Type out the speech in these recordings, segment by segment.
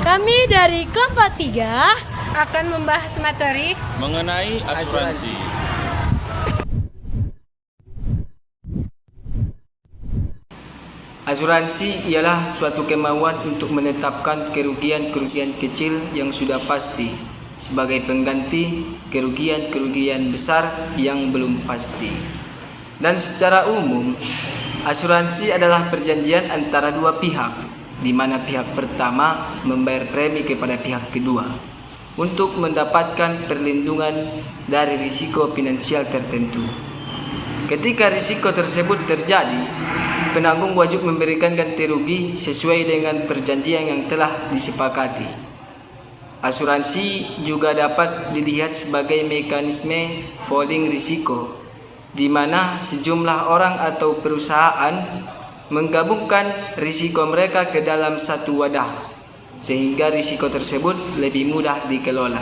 Kami dari kelompok 3 akan membahas materi mengenai asuransi. Asuransi ialah suatu kemauan untuk menetapkan kerugian-kerugian kecil yang sudah pasti sebagai pengganti kerugian-kerugian besar yang belum pasti. Dan secara umum, asuransi adalah perjanjian antara dua pihak, di mana pihak pertama membayar premi kepada pihak kedua untuk mendapatkan perlindungan dari risiko finansial tertentu. Ketika risiko tersebut terjadi, penanggung wajib memberikan ganti rugi sesuai dengan perjanjian yang telah disepakati. Asuransi juga dapat dilihat sebagai mekanisme pooling risiko, di mana sejumlah orang atau perusahaan menggabungkan risiko mereka ke dalam satu wadah, sehingga risiko tersebut lebih mudah dikelola.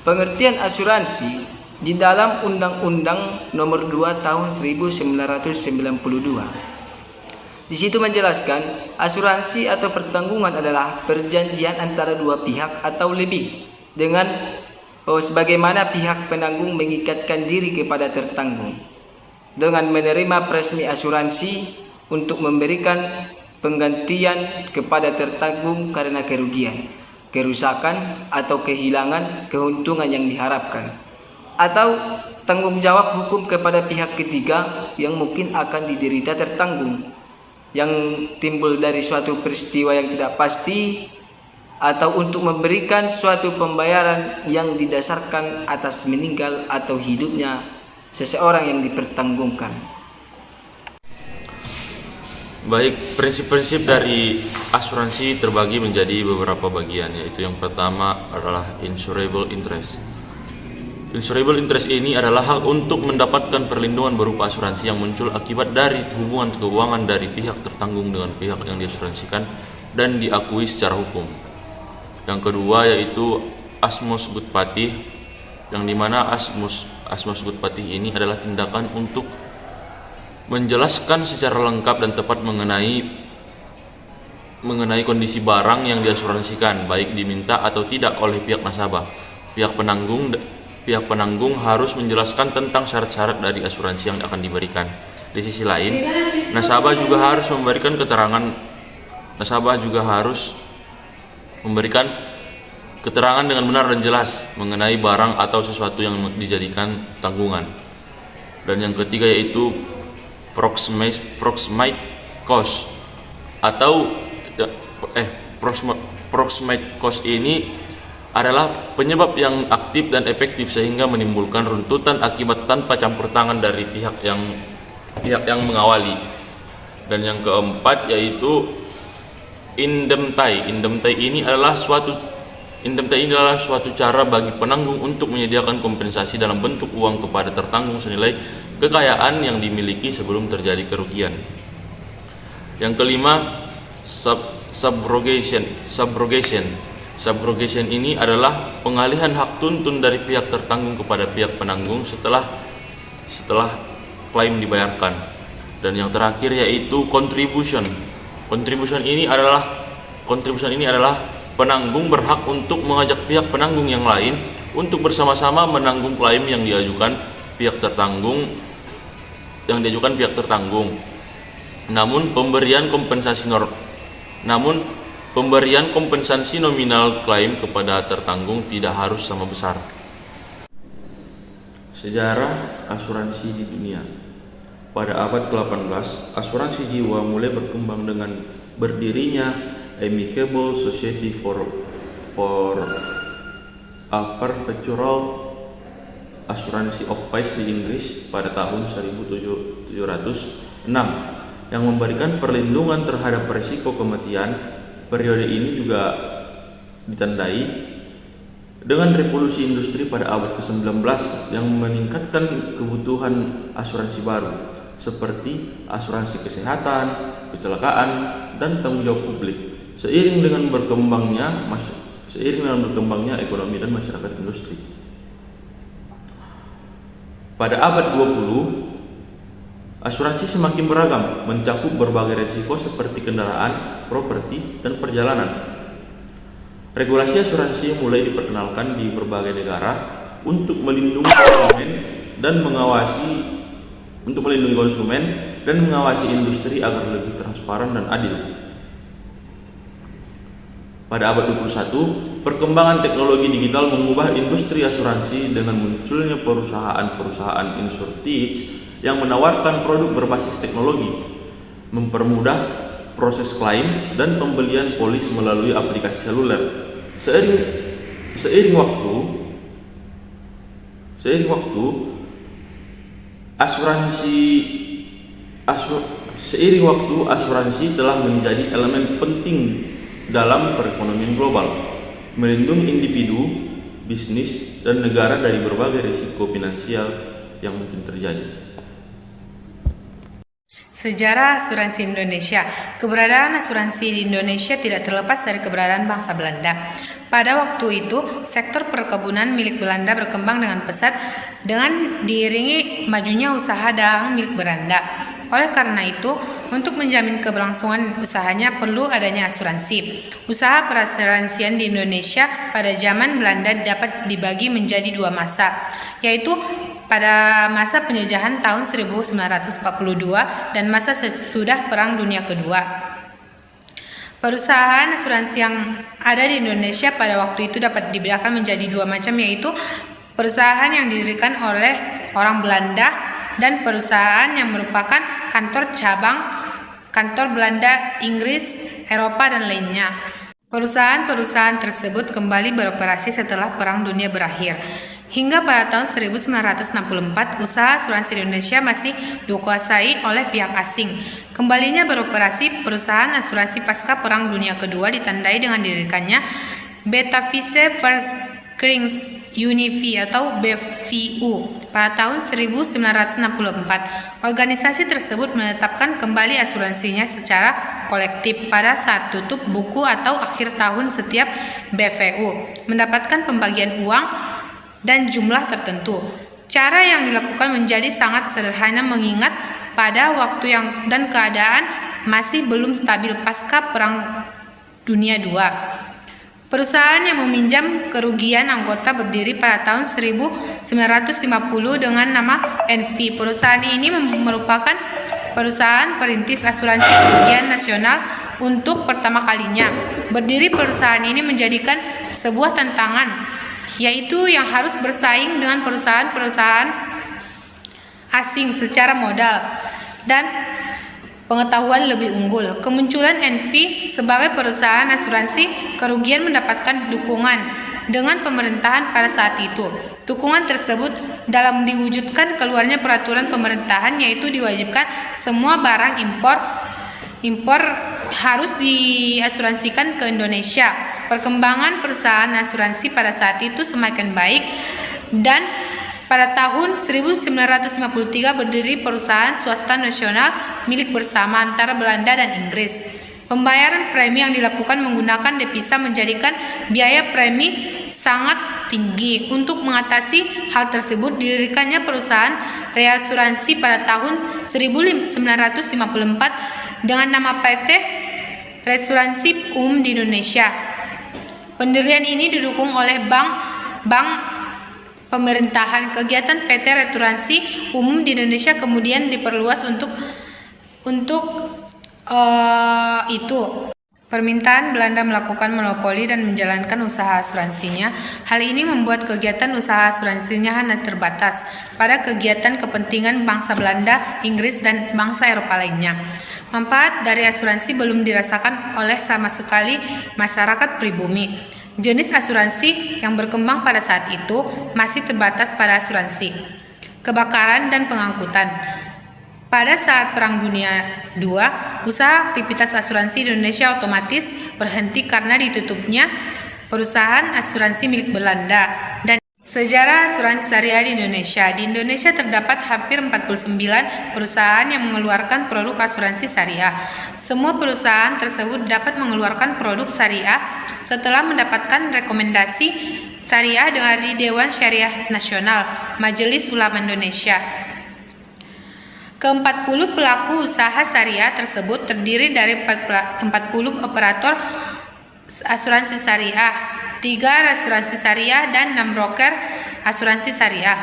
Pengertian asuransi di dalam Undang-Undang Nomor 2 Tahun 1992. Di situ menjelaskan, asuransi atau pertanggungan adalah perjanjian antara dua pihak atau lebih dengan sebagaimana pihak penanggung mengikatkan diri kepada tertanggung dengan menerima premi asuransi untuk memberikan penggantian kepada tertanggung karena kerugian, kerusakan atau kehilangan keuntungan yang diharapkan, atau tanggung jawab hukum kepada pihak ketiga yang mungkin akan diderita tertanggung yang timbul dari suatu peristiwa yang tidak pasti, atau untuk memberikan suatu pembayaran yang didasarkan atas meninggal atau hidupnya seseorang yang dipertanggungkan. Baik, prinsip-prinsip dari asuransi terbagi menjadi beberapa bagian, yaitu yang pertama adalah insurable interest. Insurable interest ini adalah hak untuk mendapatkan perlindungan berupa asuransi yang muncul akibat dari hubungan keuangan dari pihak tertanggung dengan pihak yang diasuransikan dan diakui secara hukum. Yang kedua yaitu asmus gut patih, yang dimana asmus gut patih ini adalah tindakan untuk menjelaskan secara lengkap dan tepat mengenai kondisi barang yang diasuransikan, baik diminta atau tidak oleh pihak nasabah. Pihak penanggung harus menjelaskan tentang syarat-syarat dari asuransi yang akan diberikan. Di sisi lain, nasabah juga harus memberikan keterangan dengan benar dan jelas mengenai barang atau sesuatu yang dijadikan tanggungan. Dan yang ketiga yaitu proximate cost atau proximate cost ini adalah penyebab yang aktif dan efektif sehingga menimbulkan runtutan akibat tanpa campur tangan dari pihak yang mengawali. Dan yang keempat yaitu indemnity. Indemnity ini adalah suatu cara bagi penanggung untuk menyediakan kompensasi dalam bentuk uang kepada tertanggung senilai kekayaan yang dimiliki sebelum terjadi kerugian. Yang kelima, subrogation. Subrogation ini adalah pengalihan hak tuntun dari pihak tertanggung kepada pihak penanggung setelah klaim dibayarkan. Dan yang terakhir yaitu contribution. Contribution ini adalah penanggung berhak untuk mengajak pihak penanggung yang lain untuk bersama-sama menanggung klaim yang diajukan pihak tertanggung. Namun pemberian kompensasi nominal klaim kepada tertanggung tidak harus sama besar. Sejarah asuransi di dunia. Pada abad ke-18, asuransi jiwa mulai berkembang dengan berdirinya Amicable Society for a Perpetual Assurance of Vice di Inggris pada tahun 1706 yang memberikan perlindungan terhadap risiko kematian. Periode ini juga ditandai dengan revolusi industri pada abad ke-19 yang meningkatkan kebutuhan asuransi baru seperti asuransi kesehatan, kecelakaan, dan tanggung jawab publik seiring dengan berkembangnya ekonomi dan masyarakat industri. Pada abad 20, asuransi semakin beragam, mencakup berbagai risiko seperti kendaraan, properti, dan perjalanan. Regulasi asuransi mulai diperkenalkan di berbagai negara untuk melindungi konsumen dan mengawasi industri agar lebih transparan dan adil. Pada abad 21, perkembangan teknologi digital mengubah industri asuransi dengan munculnya perusahaan-perusahaan insurtech yang menawarkan produk berbasis teknologi, mempermudah proses klaim dan pembelian polis melalui aplikasi seluler. Seiring waktu, asuransi telah menjadi elemen penting dalam perekonomian global, melindungi individu, bisnis, dan negara dari berbagai risiko finansial yang mungkin terjadi. Sejarah asuransi Indonesia. Keberadaan asuransi di Indonesia tidak terlepas dari keberadaan bangsa Belanda. Pada waktu itu, sektor perkebunan milik Belanda berkembang dengan pesat dengan diiringi majunya usaha dagang milik Belanda. Oleh karena itu, untuk menjamin keberlangsungan usahanya perlu adanya asuransi. Usaha perasuransian di Indonesia pada zaman Belanda dapat dibagi menjadi dua masa, yaitu pada masa penjajahan tahun 1942 dan masa sesudah Perang Dunia Kedua. Perusahaan asuransi yang ada di Indonesia pada waktu itu dapat dibedakan menjadi dua macam, yaitu perusahaan yang didirikan oleh orang Belanda dan perusahaan yang merupakan kantor cabang kantor Belanda, Inggris, Eropa, dan lainnya. Perusahaan-perusahaan tersebut kembali beroperasi setelah Perang Dunia berakhir. Hingga pada tahun 1964, usaha asuransi Indonesia masih dikuasai oleh pihak asing. Kembalinya beroperasi perusahaan asuransi pasca Perang Dunia Kedua ditandai dengan didirikannya Betavice Verzekering Univi atau BVU pada tahun 1964. Organisasi tersebut menetapkan kembali asuransinya secara kolektif pada saat tutup buku atau akhir tahun setiap BVU, mendapatkan pembagian uang dan jumlah tertentu. Cara yang dilakukan menjadi sangat sederhana mengingat pada waktu dan keadaan masih belum stabil pasca Perang Dunia II. Perusahaan yang meminjam kerugian anggota berdiri pada tahun 1950 dengan nama NV. Perusahaan ini merupakan perusahaan perintis asuransi kerugian nasional untuk pertama kalinya. Berdiri perusahaan ini menjadikan sebuah tantangan, yaitu yang harus bersaing dengan perusahaan-perusahaan asing secara modal dan pengetahuan lebih unggul. Kemunculan NV sebagai perusahaan asuransi kerugian mendapatkan dukungan dengan pemerintahan pada saat itu. Dukungan tersebut dalam diwujudkan keluarnya peraturan pemerintahan, yaitu diwajibkan semua barang impor harus diasuransikan ke Indonesia. Perkembangan perusahaan asuransi pada saat itu semakin baik dan pada tahun 1953 berdiri perusahaan swasta nasional milik bersama antara Belanda dan Inggris. Pembayaran premi yang dilakukan menggunakan devisa menjadikan biaya premi sangat tinggi. Untuk mengatasi hal tersebut, didirikannya perusahaan reasuransi pada tahun 1954 dengan nama PT Reasuransi Umum di Indonesia. Pendirian ini didukung oleh bank pemerintahan. Kegiatan PT Reasuransi Umum di Indonesia kemudian diperluas untuk itu. Permintaan Belanda melakukan monopoli dan menjalankan usaha asuransinya. Hal ini membuat kegiatan usaha asuransinya hanya terbatas pada kegiatan kepentingan bangsa Belanda, Inggris, dan bangsa Eropa lainnya. Manfaat dari asuransi belum dirasakan oleh sama sekali masyarakat pribumi. Jenis asuransi yang berkembang pada saat itu masih terbatas pada asuransi kebakaran dan pengangkutan. Pada saat Perang Dunia II, usaha aktivitas asuransi di Indonesia otomatis berhenti karena ditutupnya perusahaan asuransi milik Belanda. Dan sejarah asuransi syariah di Indonesia. Di Indonesia terdapat hampir 49 perusahaan yang mengeluarkan produk asuransi syariah. Semua perusahaan tersebut dapat mengeluarkan produk syariah setelah mendapatkan rekomendasi syariah dari Dewan Syariah Nasional, Majelis Ulama Indonesia. Ke-40 pelaku usaha syariah tersebut terdiri dari 40 operator asuransi syariah, 3 asuransi syariah, dan 6 broker asuransi syariah.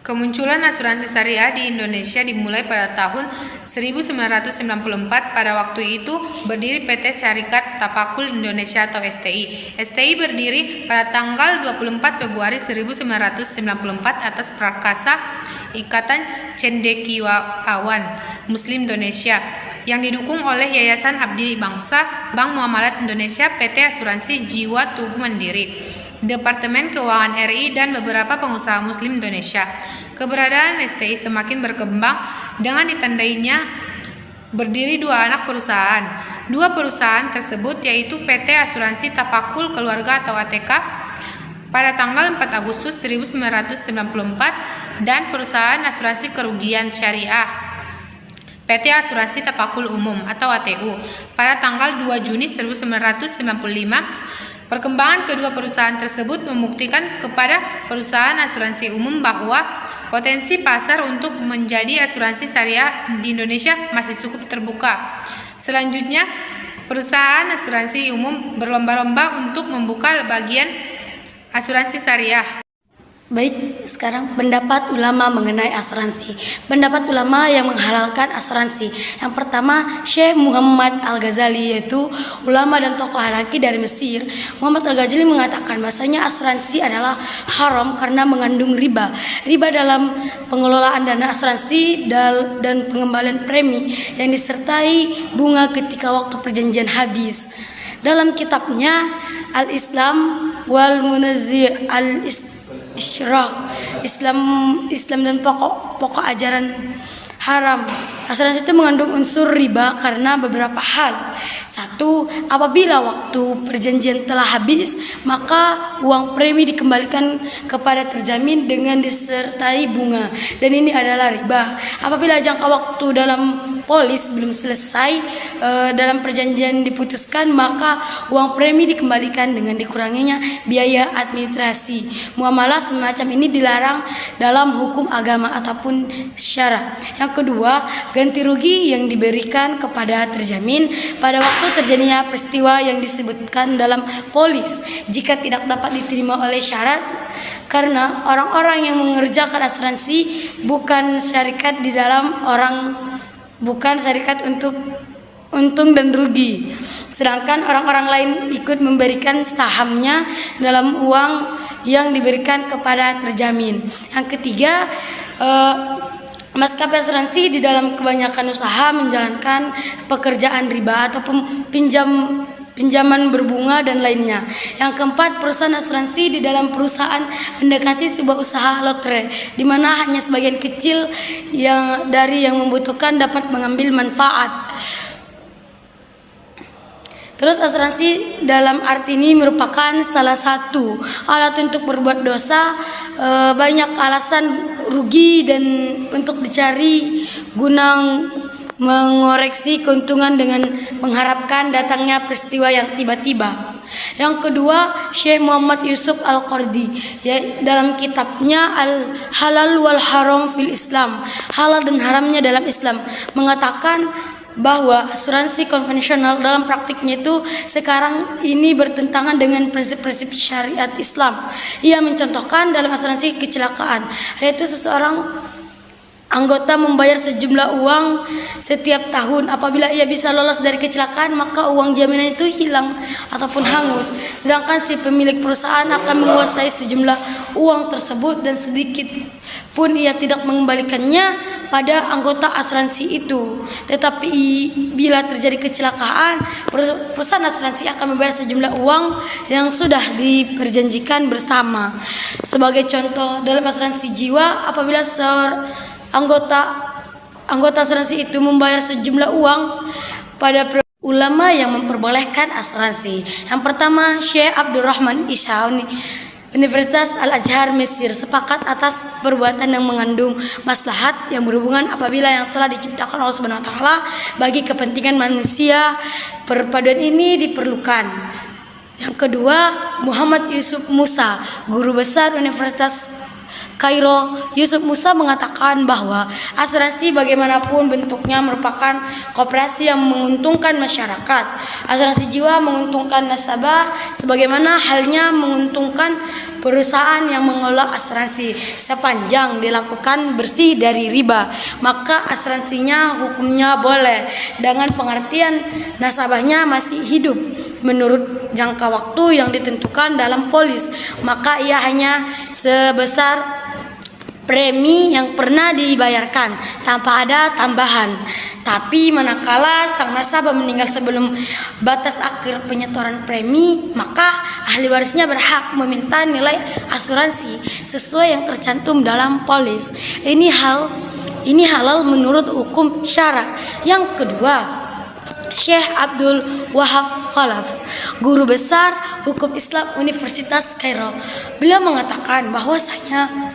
Kemunculan asuransi syariah di Indonesia dimulai pada tahun 1994. Pada waktu itu berdiri PT Syarikat Tafakul Indonesia atau STI. STI berdiri pada tanggal 24 Februari 1994 atas prakasa Ikatan Cendekiawan Muslim Indonesia yang didukung oleh Yayasan Abdi Bangsa, Bank Muamalat Indonesia, PT Asuransi Jiwa Tubuh Mandiri, Departemen Keuangan RI, dan beberapa pengusaha Muslim Indonesia. Keberadaan STI semakin berkembang dengan ditandainya berdiri 2 anak perusahaan. 2 perusahaan tersebut yaitu PT Asuransi Tafakul Keluarga atau ATK pada tanggal 4 Agustus 1994 dan Perusahaan Asuransi Kerugian Syariah PT Asuransi Tafakul Umum atau ATU pada tanggal 2 Juni 1995. Perkembangan kedua perusahaan tersebut membuktikan kepada perusahaan asuransi umum bahwa potensi pasar untuk menjadi asuransi syariah di Indonesia masih cukup terbuka. Selanjutnya, perusahaan asuransi umum berlomba-lomba untuk membuka bagian asuransi syariah. Baik, sekarang pendapat ulama mengenai asuransi. Pendapat ulama yang menghalalkan asuransi. Yang pertama, Syekh Muhammad Al-Ghazali, yaitu ulama dan tokoh Hanafi dari Mesir. Muhammad Al-Ghazali mengatakan bahasanya asuransi adalah haram karena mengandung riba. Riba dalam pengelolaan dana asuransi dan pengembalian premi yang disertai bunga ketika waktu perjanjian habis. Dalam kitabnya Al-Islam wal Munazzih Islam dan pokok ajaran haram. Asuransi itu mengandung unsur riba karena beberapa hal. 1. Apabila waktu perjanjian telah habis, maka uang premi dikembalikan kepada terjamin dengan disertai bunga, dan ini adalah riba. Apabila jangka waktu dalam polis belum selesai dalam perjanjian diputuskan, maka uang premi dikembalikan dengan dikuranginya biaya administrasi. Muamalah semacam ini dilarang dalam hukum agama ataupun syara. Yang kedua, ganti rugi yang diberikan kepada terjamin pada waktu terjadinya peristiwa yang disebutkan dalam polis jika tidak dapat diterima oleh syarat, karena orang-orang yang mengerjakan asuransi bukan syarikat untuk untung dan rugi, sedangkan orang-orang lain ikut memberikan sahamnya dalam uang yang diberikan kepada terjamin. Yang ketiga, maskapai asuransi di dalam kebanyakan usaha menjalankan pekerjaan riba ataupun pinjaman berbunga dan lainnya. Yang keempat, perusahaan asuransi di dalam perusahaan mendekati sebuah usaha lotre, di mana hanya sebagian kecil yang membutuhkan dapat mengambil manfaat. Terus asuransi dalam arti ini merupakan salah satu alat untuk berbuat dosa. Banyak alasan rugi dan untuk dicari guna mengoreksi keuntungan dengan mengharapkan datangnya peristiwa yang tiba-tiba. Yang kedua, Syekh Muhammad Yusuf Al-Qardi dalam kitabnya Al-Halal wal Haram fil Islam, halal dan haramnya dalam Islam, mengatakan bahwa asuransi konvensional dalam praktiknya itu sekarang ini bertentangan dengan prinsip-prinsip syariat Islam. Ia mencontohkan dalam asuransi kecelakaan, yaitu seseorang anggota membayar sejumlah uang setiap tahun. Apabila ia bisa lolos dari kecelakaan, maka uang jaminan itu hilang ataupun hangus, sedangkan si pemilik perusahaan akan menguasai sejumlah uang tersebut dan sedikit pun ia tidak mengembalikannya pada anggota asuransi itu. Tetapi bila terjadi kecelakaan, perusahaan asuransi akan membayar sejumlah uang yang sudah diperjanjikan bersama. Sebagai contoh, dalam asuransi jiwa, apabila anggota asuransi itu membayar sejumlah uang pada ulama yang memperbolehkan asuransi. Yang pertama, Syekh Abdurrahman Isha, Universitas Al-Azhar Mesir, sepakat atas perbuatan yang mengandung maslahat yang berhubungan apabila yang telah diciptakan Allah Subhanahu wa taala bagi kepentingan manusia. Perpaduan ini diperlukan. Yang kedua, Muhammad Yusuf Musa, guru besar Universitas Kairo, Yusuf Musa mengatakan bahwa asuransi bagaimanapun bentuknya merupakan koperasi yang menguntungkan masyarakat. Asuransi jiwa menguntungkan nasabah sebagaimana halnya menguntungkan perusahaan yang mengelola asuransi sepanjang dilakukan bersih dari riba. Maka asuransinya hukumnya boleh dengan pengertian nasabahnya masih hidup menurut jangka waktu yang ditentukan dalam polis, maka ia hanya sebesar premi yang pernah dibayarkan tanpa ada tambahan. Tapi manakala sang nasabah meninggal sebelum batas akhir penyetoran premi, maka ahli warisnya berhak meminta nilai asuransi sesuai yang tercantum dalam polis. Ini halal menurut hukum syara. Yang kedua, Syekh Abdul Wahab Khalaf, guru besar hukum Islam Universitas Kairo, beliau mengatakan bahwasanya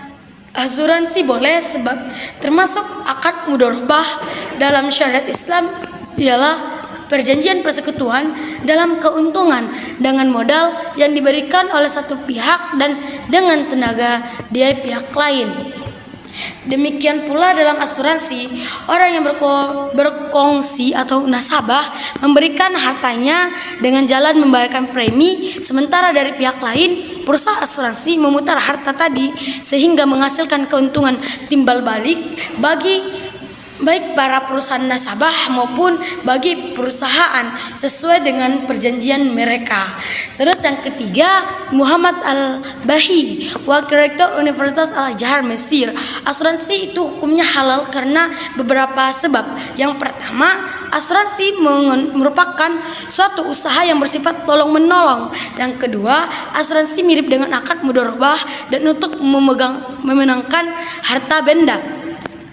asuransi boleh sebab termasuk akad mudharabah dalam syariat Islam ialah perjanjian persekutuan dalam keuntungan dengan modal yang diberikan oleh satu pihak dan dengan tenaga dari pihak lain. Demikian pula dalam asuransi, orang yang berkongsi atau nasabah memberikan hartanya dengan jalan membayarkan premi, sementara dari pihak lain perusahaan asuransi memutar harta tadi sehingga menghasilkan keuntungan timbal balik bagi baik para perusahaan nasabah maupun bagi perusahaan sesuai dengan perjanjian mereka. Terus yang ketiga, Muhammad Al-Bahi, Wakil Rektor Universitas Al-Azhar Mesir. Asuransi itu hukumnya halal karena beberapa sebab. Yang pertama, asuransi merupakan suatu usaha yang bersifat tolong-menolong. Yang kedua, asuransi mirip dengan akad mudharabah dan untuk memenangkan harta benda.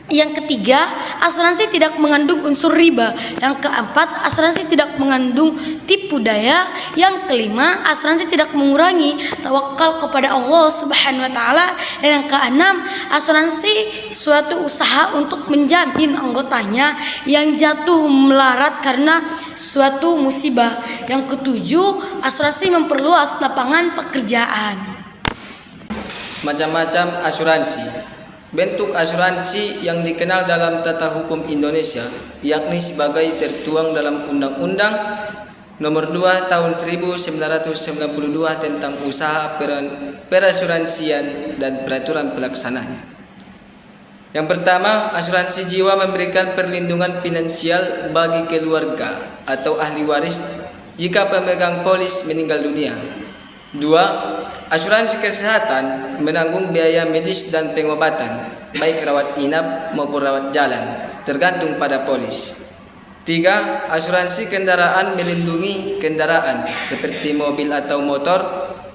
Yang ketiga, asuransi tidak mengandung unsur riba. Yang keempat, asuransi tidak mengandung tipu daya. Yang kelima, asuransi tidak mengurangi tawakal kepada Allah Subhanahu wa taala. Dan yang keenam, asuransi suatu usaha untuk menjamin anggotanya yang jatuh melarat karena suatu musibah. Yang ketujuh, asuransi memperluas lapangan pekerjaan. Macam-macam asuransi. Bentuk asuransi yang dikenal dalam tata hukum Indonesia yakni sebagai tertuang dalam Undang-Undang Nomor 2 Tahun 1992 tentang usaha perasuransian dan peraturan pelaksananya. Yang pertama, asuransi jiwa memberikan perlindungan finansial bagi keluarga atau ahli waris jika pemegang polis meninggal dunia. 2. Asuransi kesehatan menanggung biaya medis dan pengobatan, baik rawat inap maupun rawat jalan, tergantung pada polis. 3. Asuransi kendaraan melindungi kendaraan seperti mobil atau motor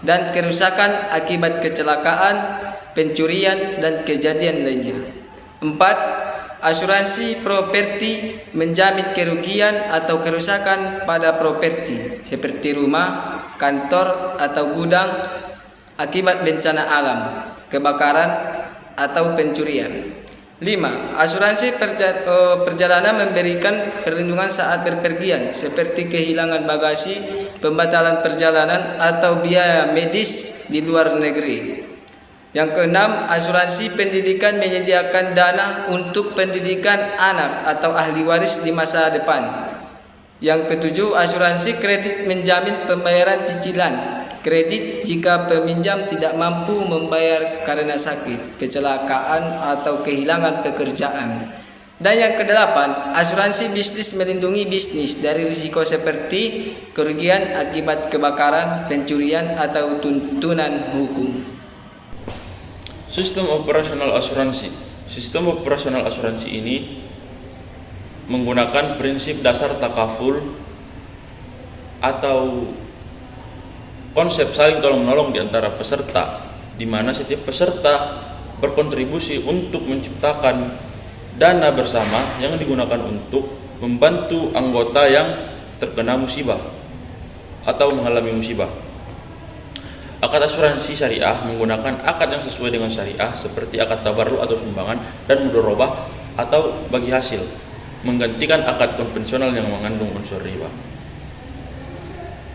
dan kerusakan akibat kecelakaan, pencurian, dan kejadian lainnya. 4. Asuransi properti menjamin kerugian atau kerusakan pada properti seperti rumah, kantor, atau gudang akibat bencana alam, kebakaran, atau pencurian. 5. Asuransi perjalanan memberikan perlindungan saat berpergian seperti kehilangan bagasi, pembatalan perjalanan, atau biaya medis di luar negeri. Yang keenam, asuransi pendidikan menyediakan dana untuk pendidikan anak atau ahli waris di masa depan. Yang ketujuh, asuransi kredit menjamin pembayaran cicilan kredit jika peminjam tidak mampu membayar karena sakit, kecelakaan, atau kehilangan pekerjaan. Dan yang kedelapan, asuransi bisnis melindungi bisnis dari risiko seperti kerugian akibat kebakaran, pencurian, atau tuntunan hukum. Sistem operasional asuransi. Sistem operasional asuransi ini menggunakan prinsip dasar takaful atau konsep saling tolong-menolong di antara peserta, di mana setiap peserta berkontribusi untuk menciptakan dana bersama yang digunakan untuk membantu anggota yang terkena musibah atau mengalami musibah. Akad asuransi syariah menggunakan akad yang sesuai dengan syariah seperti akad tabarru atau sumbangan dan mudharabah atau bagi hasil, menggantikan akad konvensional yang mengandung unsur riba.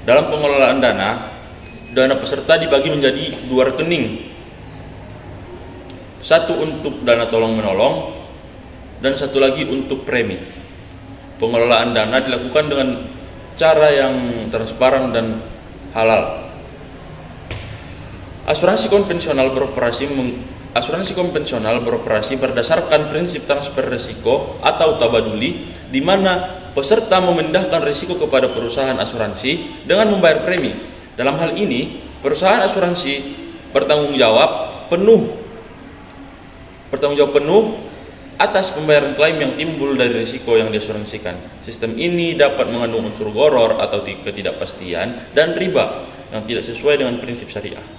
Dalam pengelolaan dana peserta dibagi menjadi dua rekening. Satu untuk dana tolong-menolong, dan satu lagi untuk premi. Pengelolaan dana dilakukan dengan cara yang transparan dan halal. Asuransi konvensional beroperasi berdasarkan prinsip transfer risiko atau tabaduli, di mana peserta memindahkan risiko kepada perusahaan asuransi dengan membayar premi. Dalam hal ini, perusahaan asuransi bertanggung jawab penuh atas pembayaran klaim yang timbul dari risiko yang diasuransikan. Sistem ini dapat mengandung unsur gharar atau ketidakpastian dan riba yang tidak sesuai dengan prinsip syariah.